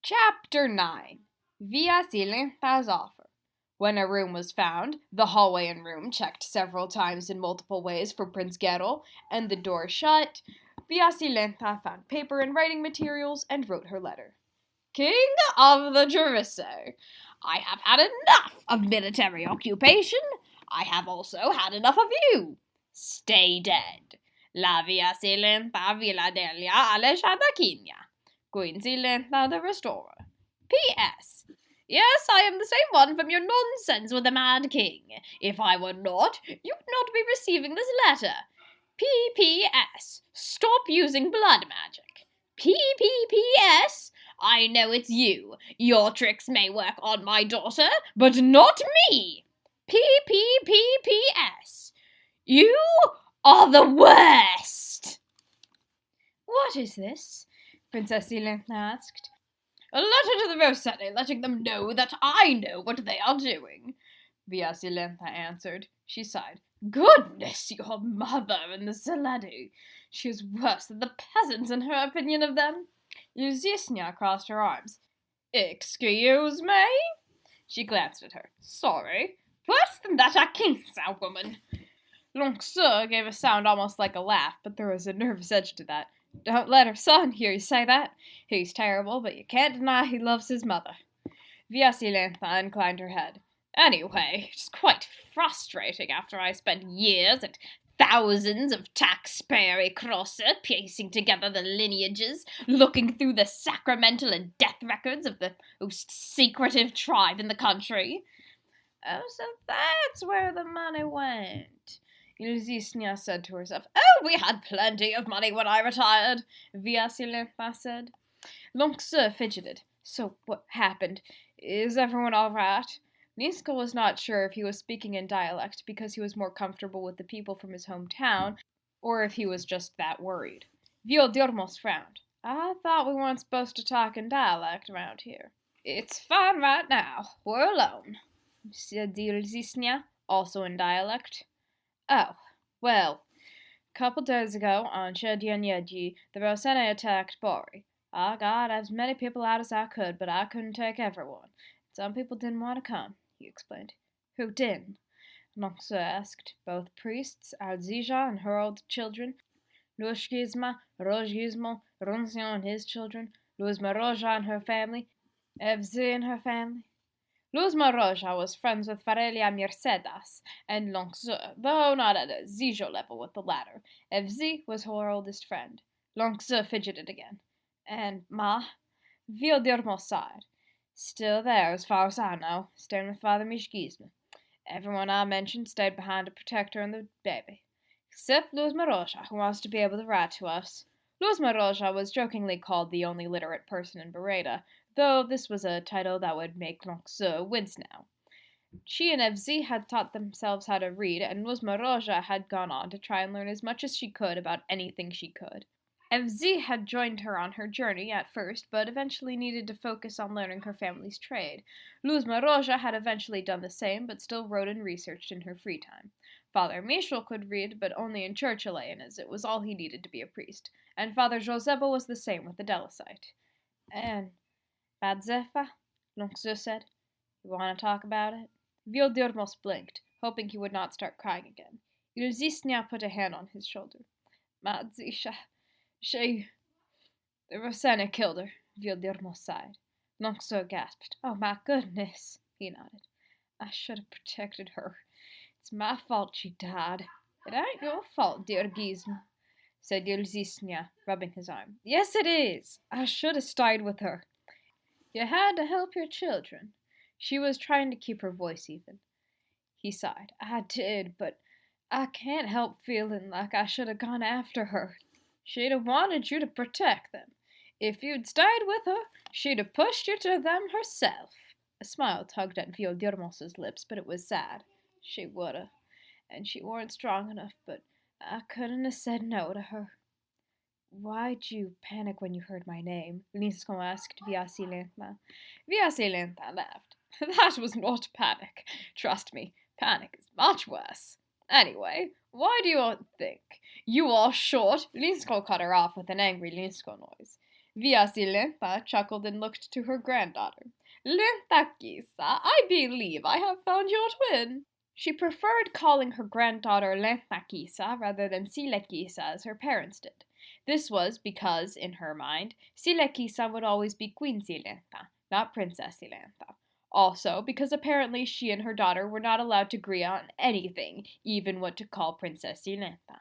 Chapter 9 Via Silenda's Offer. When a room was found, the hallway and room checked several times in multiple ways for Prince Geralt, and the door shut, Via Silenda found paper and writing materials and wrote her letter. King of the Jarisse, I have had enough of military occupation. I have also had enough of you. Stay dead. La Via Silenda Villa Delia Aleshada Quinia. Queen Silenda the Restorer. P.S. Yes, I am the same one from your nonsense with the Mad King. If I were not, you would not be receiving this letter. P.P.S. Stop using blood magic. P.P.P.S. I know it's you. Your tricks may work on my daughter, but not me. P.P.P.P.S. You are the worst. What is this? Princess Silenda asked. A letter to the Rossini, letting them know that I know what they are doing. Via Silenda answered. She sighed. Goodness, your mother and the Soledo. She is worse than the peasants in her opinion of them. Ilzisnha crossed her arms. Excuse me? She glanced at her. Sorry. Worse than that Jarissa woman. Lanczú gave a sound almost like a laugh, but there was a nervous edge to that. Don't let her son hear you say that. He's terrible, but you can't deny he loves his mother. Via Silenda inclined her head. Anyway, it's quite frustrating after I spent years and thousands of taxpayer crosser piecing together the lineages, looking through the sacramental and death records of the most secretive tribe in the country. Oh, so that's where the money went. Ilzisnha said to herself. Oh, we had plenty of money when I retired, Via Silenda said. Lanczú fidgeted. So what happened? Is everyone all right? Linsco was not sure if he was speaking in dialect because he was more comfortable with the people from his hometown, or if he was just that worried. Vio Dirmos frowned. I thought we weren't supposed to talk in dialect around here. It's fine right now. We're alone, said Ilzisnha, also in dialect. Oh, well, a couple days ago, on Shedyanyeji, the Rossini attacked Bori. I got as many people out as I could, but I couldn't take everyone. Some people didn't want to come, he explained. Who didn't? Lanczú asked. Both priests, Ilzisnha and her old children, Lushgizma, Rojgizmo, Ronsion and his children, Luzma Roja and her family, Evzi and her family. Luzma Roja was friends with Farelia Mercedes and Lanczú, though not at a Zijo level with the latter. Evzi was her oldest friend. Lanczú fidgeted again. And Ma? Vio Dirmos sighed. Still there, as far as I know, staying with Father Mishgizma. Everyone I mentioned stayed behind to protect her and the baby. Except Luzma Roja, who wants to be able to write to us. Luzma Roja was jokingly called the only literate person in Beretta, though this was a title that would make Lanczú wince now. She and Evzi had taught themselves how to read, and Luzma Roja had gone on to try and learn as much as she could about anything she could. Evzi had joined her on her journey at first, but eventually needed to focus on learning her family's trade. Luzma Roja had eventually done the same, but still wrote and researched in her free time. Father Michel could read, but only in church Elaine, as it was all he needed to be a priest, and Father Joseba was the same with the Delicite. And Bad Zephyr? Lanczú said. You want to talk about it? Vio Dirmos blinked, hoping he would not start crying again. Ilzisnha put a hand on his shoulder. Mad Zisha, the Rossini killed her, Vio Dirmos sighed. Lanczú gasped. Oh, my goodness, he nodded. I should have protected her. It's my fault she died. It ain't your fault, dear Gizmo, said Ilzisnha, rubbing his arm. Yes, it is. I should have stayed with her. You had to help your children. She was trying to keep her voice even. He sighed. I did, but I can't help feeling like I should have gone after her. She'd have wanted you to protect them. If you'd stayed with her, she'd have pushed you to them herself. A smile tugged at Vio Dirmos's lips, but it was sad. She would have. And she weren't strong enough, but I couldn't have said no to her. Why'd you panic when you heard my name? Linsco asked Via Silenda. Via Silenda laughed. That was not panic. Trust me, panic is much worse. Anyway, why do you all think? You are short. Linsco cut her off with an angry Linsco noise. Via Silenda chuckled and looked to her granddaughter. Lentakisa, I believe I have found your twin. She preferred calling her granddaughter Lentakisa rather than Silekisa as her parents did. This was because, in her mind, Silekisa would always be Queen Silenda, not Princess Silenda. Also, because apparently she and her daughter were not allowed to agree on anything, even what to call Princess Silenda.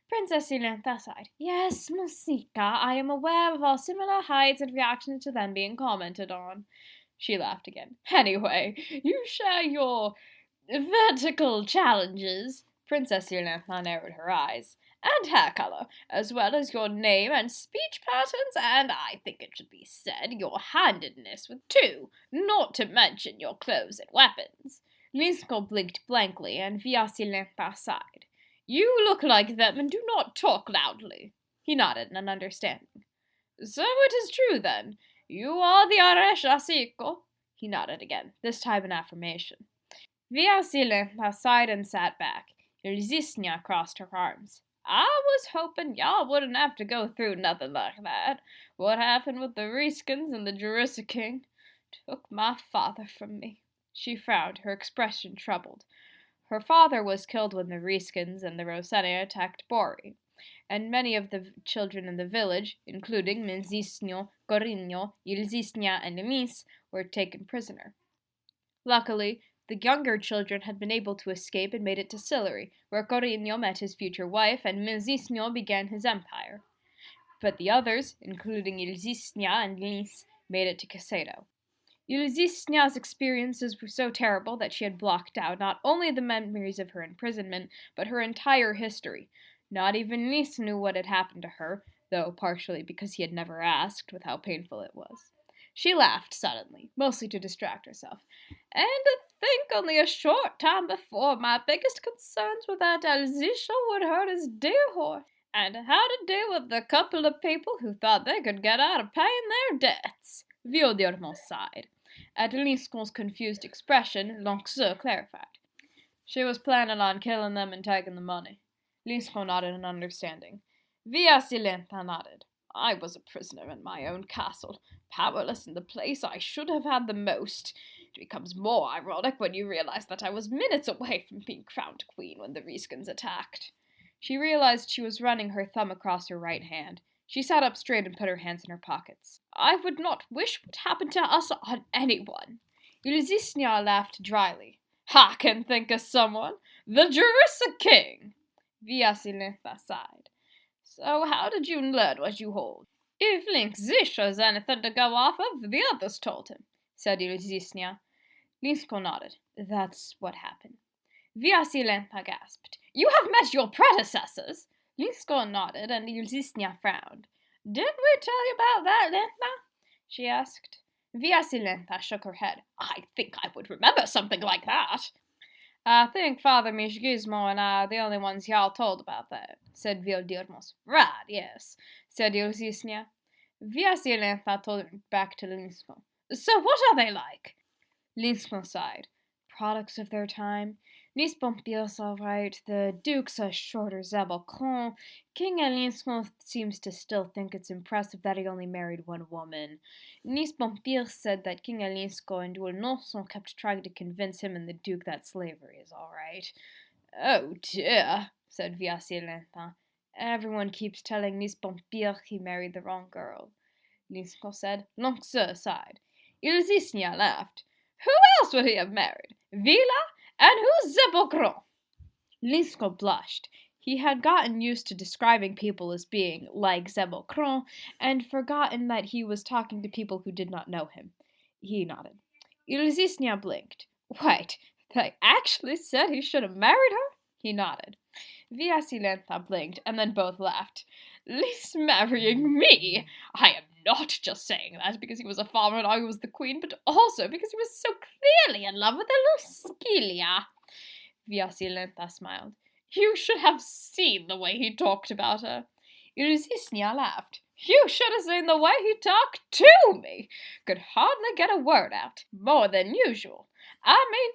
Princess Silenda sighed. Yes, Musika, I am aware of all similar heights and reactions to them being commented on. She laughed again. Anyway, you share your vertical challenges. Princess Silenda narrowed her eyes. And hair color, as well as your name and speech patterns, and I think it should be said, your handedness with two, not to mention your clothes and weapons. Linsco blinked blankly, and Via Silenda sighed. You look like them and do not talk loudly. He nodded in understanding. So it is true, then. You are the Jarissa King. He nodded again, this time in affirmation. Via Silenda sighed and sat back. Ilzisnha crossed her arms. I was hoping y'all wouldn't have to go through nothing like that. What happened with the Riskans and the Jarissa King took my father from me. She frowned, her expression troubled. Her father was killed when the Riskans and the Rosetti attacked Bori, and many of the children in the village, including Ilzisnha, Quinia, Ilzisnha, and Elinsco, were taken prisoner. Luckily, the younger children had been able to escape and made it to Sillery, where Quinia met his future wife, and Ilzisnha began his empire. But the others, including Ilzisnha and Elinsco, made it to Soledo. Ilzisnha's experiences were so terrible that she had blocked out not only the memories of her imprisonment, but her entire history. Not even Elinsco knew what had happened to her, though partially because he had never asked, with how painful it was. She laughed suddenly, mostly to distract herself. And to think only a short time before my biggest concerns were that Ilzisnha would hurt his dear horse, and how to deal with the couple of people who thought they could get out of paying their debts. Vio Dirmos sighed. At Linsco's confused expression, Lanczú clarified. She was planning on killing them and taking the money. Linsco nodded in understanding. Via Silenda nodded. I was a prisoner in my own castle, powerless in the place I should have had the most. It becomes more ironic when you realize that I was minutes away from being crowned queen when the Riskans attacked. She realized she was running her thumb across her right hand. She sat up straight and put her hands in her pockets. I would not wish what happened to us on anyone. Ilzisnha laughed dryly. I can think of someone. The Jarissa King. Via Silenda sighed. So how did you learn what you hold? If Linsco has anything to go off of, the others told him, said Ilzisnha. Linsco nodded. That's what happened. Via Silenda gasped. You have met your predecessors. Linsco nodded, and Ilzisnha frowned. Didn't we tell you about that, Lenta? She asked. Via Silenda shook her head. I think I would remember something like that. I think Father Mishgizmo and I are the only ones y'all told about that, said Vio Dirmos. Right, yes, said Ilzisnha. Via Silenda told her back to Linsco. So what are they like? Linsco sighed. Products of their time. Nis Bombir's all right. The Duke's a shorter Zebelcron. King Elinsco seems to still think it's impressive that he only married one woman. Nis Bombir said that King Elinsco and Ulnoson kept trying to convince him and the Duke that slavery is all right. Oh dear, said Via Silenda. Everyone keeps telling Nis Bombir he married the wrong girl. Linsco said. Lanczú sighed. Ilzisnha laughed. Who else would he have married? Vila? And who's Zebelcron? Linsco blushed. He had gotten used to describing people as being like Zebelcron, and forgotten that he was talking to people who did not know him. He nodded. Ilzisnha blinked. Wait, they actually said he should have married her? He nodded. Via Silenda blinked, and then both laughed. Lis marrying me? I am not just saying that because he was a farmer and I was the queen, but also because he was so clearly in love with Ilzisnha. Via Silenda smiled. You should have seen the way he talked about her. Ilzisnha laughed. You should have seen the way he talked to me. Could hardly get a word out. More than usual. I mean,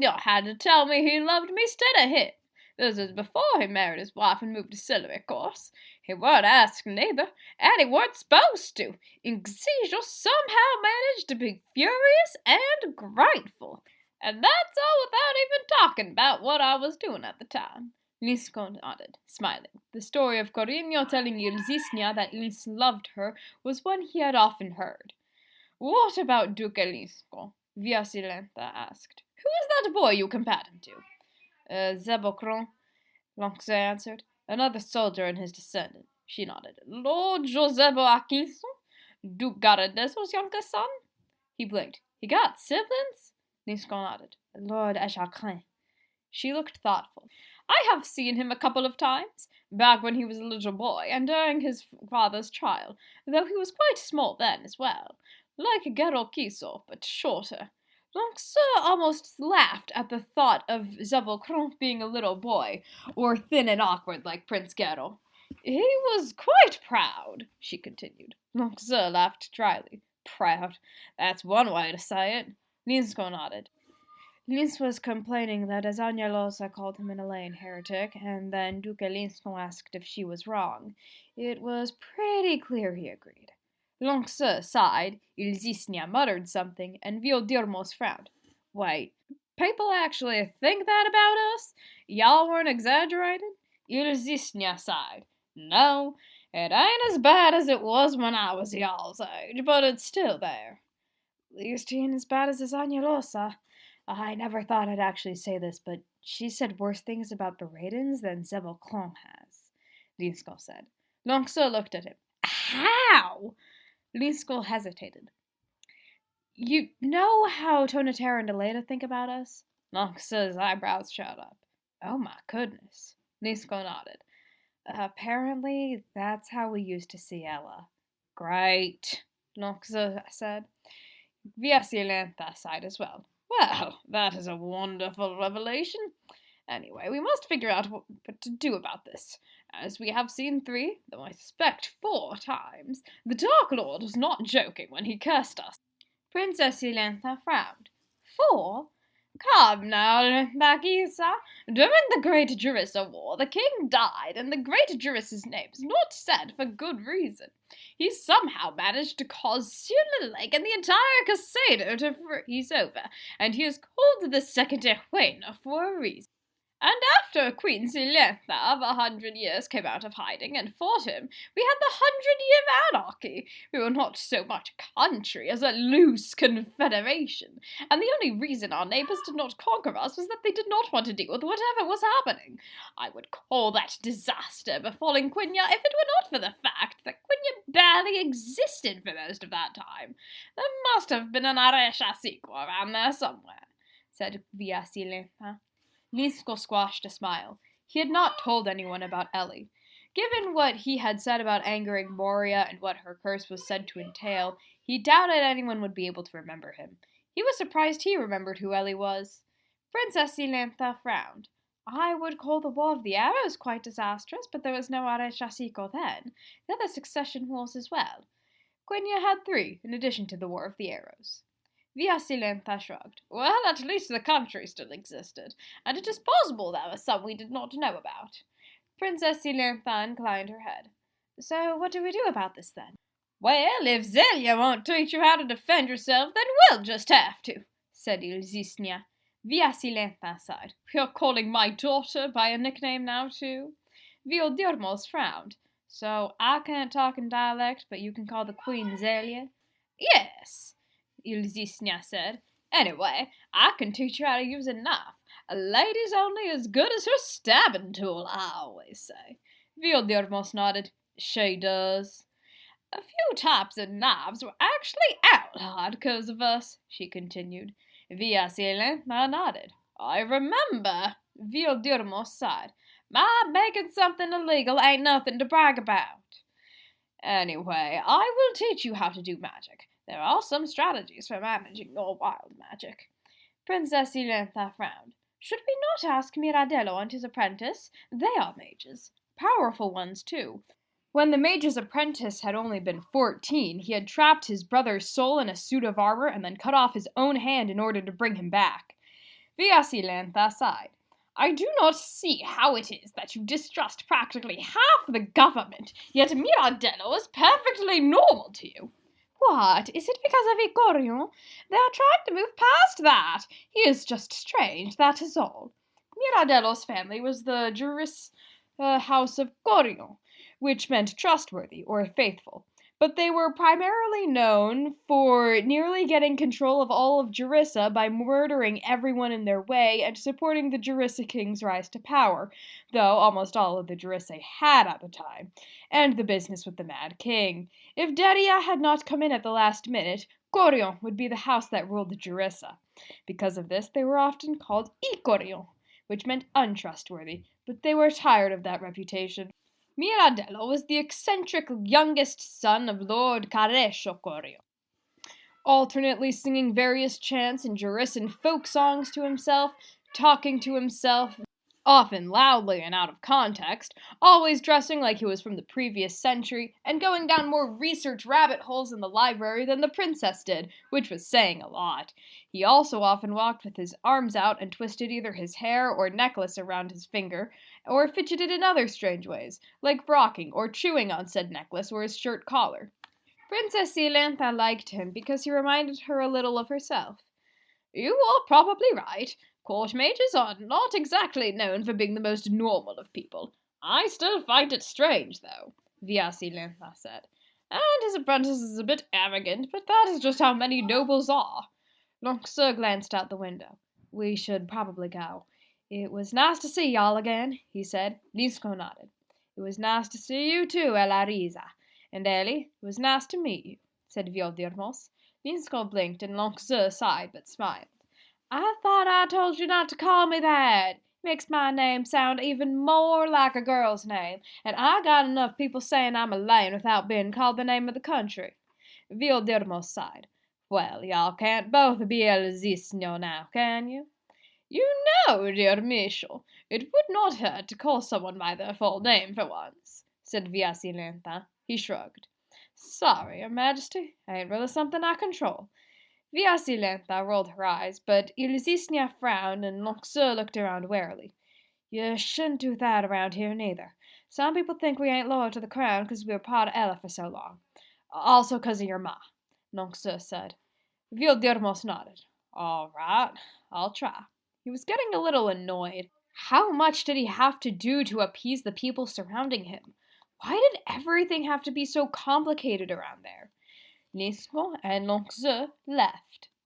Quinia had to tell me he loved me instead of him. This is before he married his wife and moved to Sillery, of course. He weren't asked neither, and he weren't supposed to. Ilzisnha somehow managed to be furious and grateful. And that's all without even talking about what I was doing at the time. Linsco nodded, smiling. The story of Quinia telling Ilzisnha that Linsco loved her was one he had often heard. What about Duke Elinsco? Vio Dirmos asked. Who is that boy you compared him to? Zebocron, Lanczú answered. Another soldier and his descendant. She nodded. Lord Josebo Atkinson? Duke Gardeso's youngest son? He blinked. He got siblings? Linsco nodded. Lord Echacrin. She looked thoughtful. I have seen him a couple of times, back when he was a little boy, and during his father's trial, though he was quite small then as well. Like Gerolkiso, but shorter. Lanczú almost laughed at the thought of Zebocron being a little boy, or thin and awkward like Prince Gerol. He was quite proud, she continued. Lanczú laughed dryly. Proud. That's one way to say it. Linsco nodded. Linsco was complaining that as Agnolosa called him an Elaine heretic, and then Duke Linsco asked if she was wrong. It was pretty clear he agreed. Lanczú sighed, Ilzisnha muttered something, and Vio Dirmos frowned. Wait, people actually think that about us? Y'all weren't exaggerating? Ilzisnha sighed. No, it ain't as bad as it was when I was y'all's age, but it's still there. At least he ain't as bad as his Agnolosa. I never thought I'd actually say this, but she said worse things about Beradins than Zebocron has, Linsco said. Lanczú looked at him. How? Linsco hesitated. You know how Tonatera and Soledo think about us? Lanczú's eyebrows shot up. Oh my goodness. Linsco nodded. Apparently, that's how we used to see Ella. Great, Lanczú said. Vio Dirmos sighed as well. Well, that is a wonderful revelation. Anyway, we must figure out what to do about this. As we have seen 3, though I suspect 4 times, the Dark Lord was not joking when he cursed us. Princess Silenda frowned. 4? Come now, Jarissa. During the Great Jarissa War, the king died, and the Great Jarissa's name is not said for good reason. He somehow managed to cause Sula Lake and the entire Casado to freeze over, and he is called the Second Quinia for a reason. And after Queen Silenda of 100 years came out of hiding and fought him, we had the 100-year anarchy. We were not so much a country as a loose confederation, and the only reason our neighbors did not conquer us was that they did not want to deal with whatever was happening. I would call that disaster befalling Quinia if it were not for the fact that Quinia barely existed for most of that time. There must have been an Jarissa King around there somewhere, said Vio Dirmos. Linsco squashed a smile. He had not told anyone about Ellie. Given what he had said about angering Moria and what her curse was said to entail, he doubted anyone would be able to remember him. He was surprised he remembered who Ellie was. Princess Silenda frowned. I would call the War of the Arrows quite disastrous, but there was no Jarissa King then. The other succession wars as well. Quinia had 3, in addition to the War of the Arrows. Vio Dirmos shrugged. Well, at least the country still existed, and it is possible there were some we did not know about. Princess Silenda inclined her head. So what do we do about this, then? Well, if Zelia won't teach you how to defend yourself, then we'll just have to, said Ilzisnha. Vio Dirmos sighed. You're calling my daughter by a nickname now, too? Vio Dirmos frowned. So I can't talk in dialect, but you can call the queen Zelia? Yes, Ilzisnha said. Anyway, I can teach you how to use a knife. A lady's only as good as her stabbing tool, I always say. Vio Dirmos nodded. She does. A few types of knives were actually outlawed because of us, she continued. Vio Dirmos nodded. I remember. Vio Dirmos sighed. My making something illegal ain't nothing to brag about. Anyway, I will teach you how to do magic. There are some strategies for managing your wild magic. Princess Silenda frowned. Should we not ask Miradello and his apprentice? They are mages. Powerful ones, too. When the mage's apprentice had only been 14, he had trapped his brother's soul in a suit of armor and then cut off his own hand in order to bring him back. Vio Dirmos sighed. I do not see how it is that you distrust practically half the government, yet Miradello is perfectly normal to you. What? Is it because of Icorion? They are trying to move past that. He is just strange, that is all. Miradello's family was the Jarisse house of Corion, which meant trustworthy or faithful. But they were primarily known for nearly getting control of all of Jarissa by murdering everyone in their way and supporting the Jarissa King's rise to power, though almost all of the Jarisse had at the time, and the business with the Mad King. If Deria had not come in at the last minute, Corion would be the house that ruled Jarissa. Because of this, they were often called Icorion, which meant untrustworthy, but they were tired of that reputation. Miradello was the eccentric youngest son of Lord Carescio Corion, alternately singing various chants and Jarissan folk songs to himself, talking to himself, often loudly and out of context, always dressing like he was from the previous century, and going down more research rabbit holes in the library than the princess did, which was saying a lot. He also often walked with his arms out and twisted either his hair or necklace around his finger, or fidgeted in other strange ways, like rocking or chewing on said necklace or his shirt collar. Princess Silenda liked him because he reminded her a little of herself. You are probably right. Court mages are not exactly known for being the most normal of people. I still find it strange, though, Vio Dirmos said. And his apprentice is a bit arrogant, but that is just how many nobles are. Lanczú glanced out the window. We should probably go. It was nice to see y'all again, he said. Linsco nodded. It was nice to see you too, Jarissa. And Ellie, it was nice to meet you, said Vio Dirmos. Linsco blinked, and Lanczú sighed but smiled. I thought I told you not to call me that. Makes my name sound even more like a girl's name, and I got enough people saying I'm a lane without being called the name of the country. Vio Dirmos sighed. Well, y'all can't both be Ilzisnha now, can you? You know, dear Michel, it would not hurt to call someone by their full name for once, said Vio Silenda. He shrugged. Sorry, Your Majesty, ain't really something I control. Vio Silenda rolled her eyes, but Ilzisnha frowned and Lanczú looked around warily. You shouldn't do that around here, neither. Some people think we ain't loyal to the crown because we were part of Ella for so long. Also because of your ma, Lanczú said. Vio Dirmos nodded. All right, I'll try. He was getting a little annoyed. How much did he have to do to appease the people surrounding him? Why did everything have to be so complicated around there? Linsco and Lanczú left.